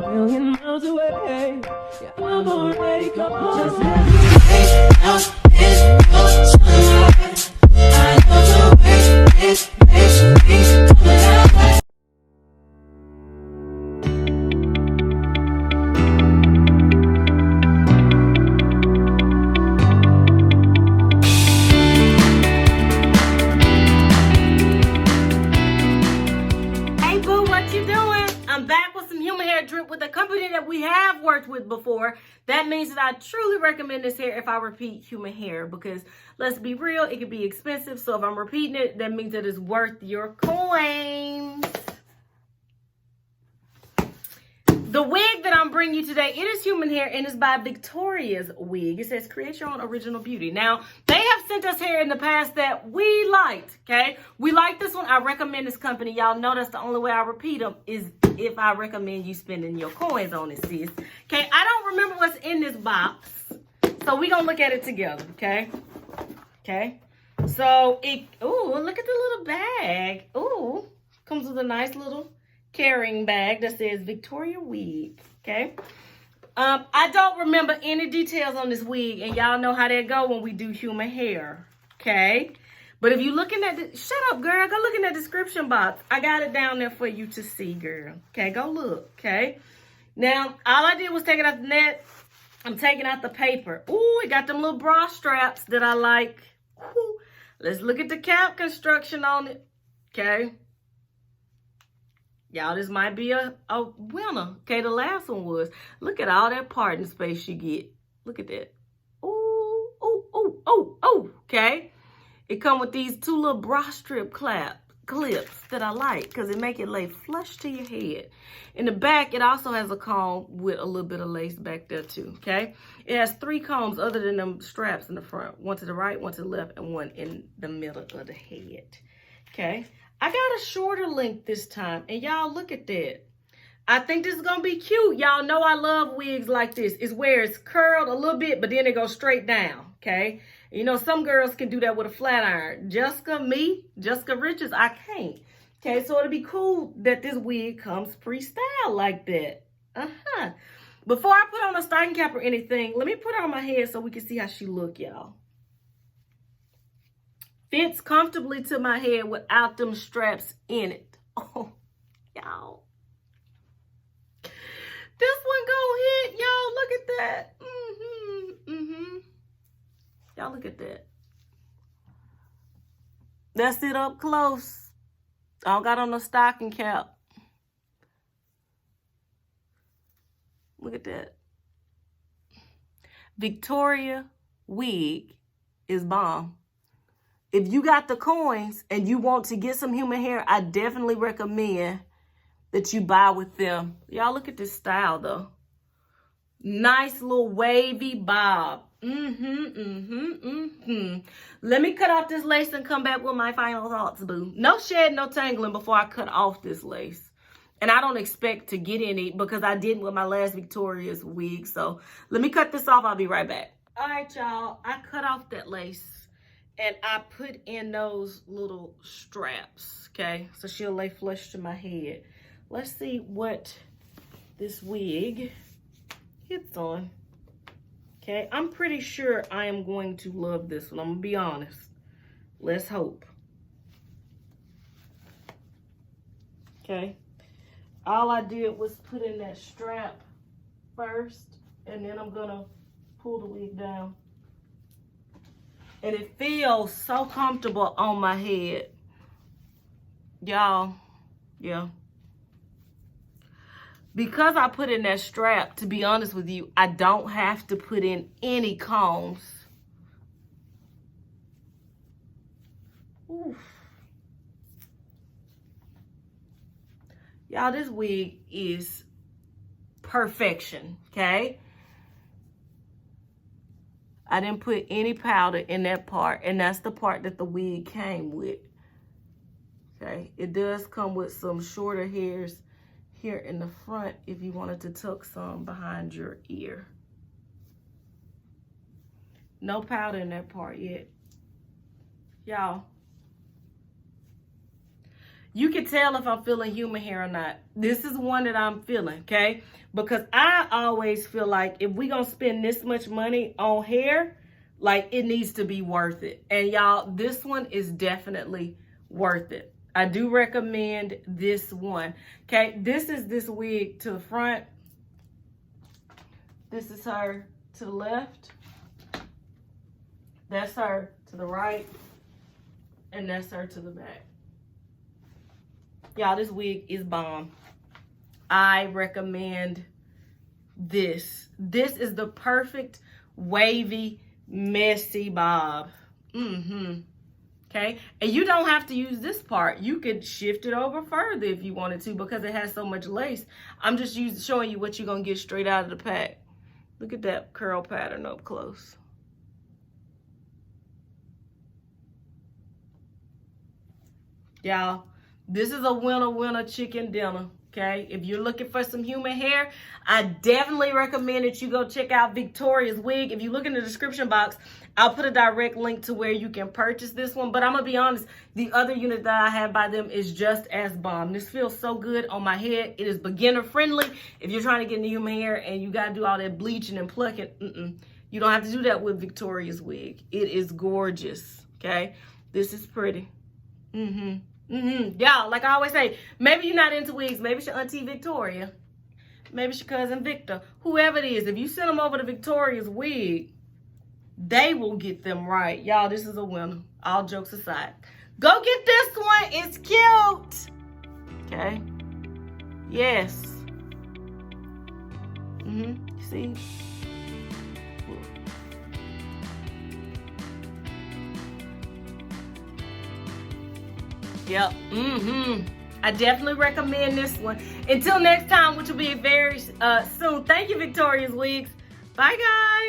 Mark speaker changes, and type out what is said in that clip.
Speaker 1: million miles away. Yeah, I'm already gone.
Speaker 2: Just let me out in your sunlight. I know the way it makes me come alive.
Speaker 3: Hey boo, what you doing? I'm back with some human hair drip with a company that we have worked with before. That means that I truly recommend this hair if I repeat human hair, because let's be real, it can be expensive. So if I'm repeating it, that means that it's worth your coins. The wig that I'm bringing you today, it is human hair and it's by Victoriaswig. It says create your own original beauty. Now, they have sent us hair in the past that we liked, okay? We like this one. I recommend this company. Y'all know that's the only way I repeat them is if I recommend you spending your coins on it, sis. Okay, I don't remember what's in this box, so we're going to look at it together, okay? Okay. So, ooh, look at the little bag. Ooh, comes with a nice little carrying bag that says Victoriaswig, okay? I don't remember any details on this wig, and y'all know how that go when we do human hair, okay? But if you're looking at the, shut up, girl, go look in that description box. I got it down there for you to see, girl, okay? Go look, okay? Now, all I did was take it out the net. I'm taking out the paper. Ooh, it got them little bra straps that I like. Ooh. Let's look at the cap construction on it, okay? Y'all, this might be a winner. Okay, the last one was. Look at all that parting space you get. Look at that. Ooh, ooh, ooh, ooh, ooh. Okay. It come with these two little bra strip clips that I like because it make it lay flush to your head. In the back, it also has a comb with a little bit of lace back there too, okay? It has 3 combs other than them straps in the front. One to the right, one to the left, and one in the middle of the head, okay? I got a shorter length this time, and y'all look at that. I think this is gonna be cute. Y'all know I love wigs like this. It's where it's curled a little bit, but then it goes straight down, okay? You know, some girls can do that with a flat iron. Jessica Richards, I can't. Okay, so it'll be cool that this wig comes pre-styled like that. Before I put on a stocking cap or anything, let me put her on my head so we can see how she look, y'all. Fits comfortably to my head without them straps in it. Oh, y'all. This one gonna hit, y'all. Look at that. Y'all look at that. That's it up close. I don't got on a stocking cap. Look at that. Victoriaswig is bomb. If you got the coins and you want to get some human hair, I definitely recommend that you buy with them. Y'all look at this style though. Nice little wavy bob. Let me cut off this lace and come back with my final thoughts, boo. No shed, no tangling before I cut off this lace. And I don't expect to get any because I didn't with my last Victoriaswig. So let me cut this off. I'll be right back. All right, y'all. I cut off that lace. And I put in those little straps, okay? So she'll lay flush to my head. Let's see what this wig hits on. Okay, I'm pretty sure I am going to love this one. I'm gonna be honest. Let's hope. Okay. All I did was put in that strap first, and then I'm gonna pull the wig down. And it feels so comfortable on my head. Y'all, yeah. Because I put in that strap, to be honest with you, I don't have to put in any combs. Oof. Y'all, this wig is perfection, okay? I didn't put any powder in that part, and that's the part that the wig came with. Okay, it does come with some shorter hairs here in the front if you wanted to tuck some behind your ear. No powder in that part yet. Y'all, You can tell if I'm feeling human hair or not. This is one that I'm feeling, okay? Because I always feel like if we gonna spend this much money on hair, like it needs to be worth it. And y'all, this one is definitely worth it. I do recommend this one, okay? This is this wig to the front. This is her to the left. That's her to the right. And that's her to the back. Y'all, this wig is bomb. I recommend this. This is the perfect wavy, messy bob. Okay? And you don't have to use this part. You could shift it over further if you wanted to because it has so much lace. I'm just showing you what you're going to get straight out of the pack. Look at that curl pattern up close. Y'all, this is a winner chicken dinner, okay? If you're looking for some human hair, I definitely recommend that you go check out Victoriaswig. If you look in the description box, I'll put a direct link to where you can purchase this one. But I'm going to be honest, the other unit that I have by them is just as bomb. This feels so good on my head. It is beginner friendly. If you're trying to get into human hair and you got to do all that bleaching and plucking, you don't have to do that with Victoriaswig. It is gorgeous, okay? This is pretty. Y'all, like I always say, maybe you're not into wigs. Maybe it's your auntie Victoria. Maybe it's your cousin Victor. Whoever it is, if you send them over to Victoriaswig, they will get them right. Y'all, this is a winner. All jokes aside. Go get this one. It's cute. Okay. Yes. See? Yep. I definitely recommend this one. Until next time, which will be very soon. Thank you, Victoriaswigs. Bye, guys.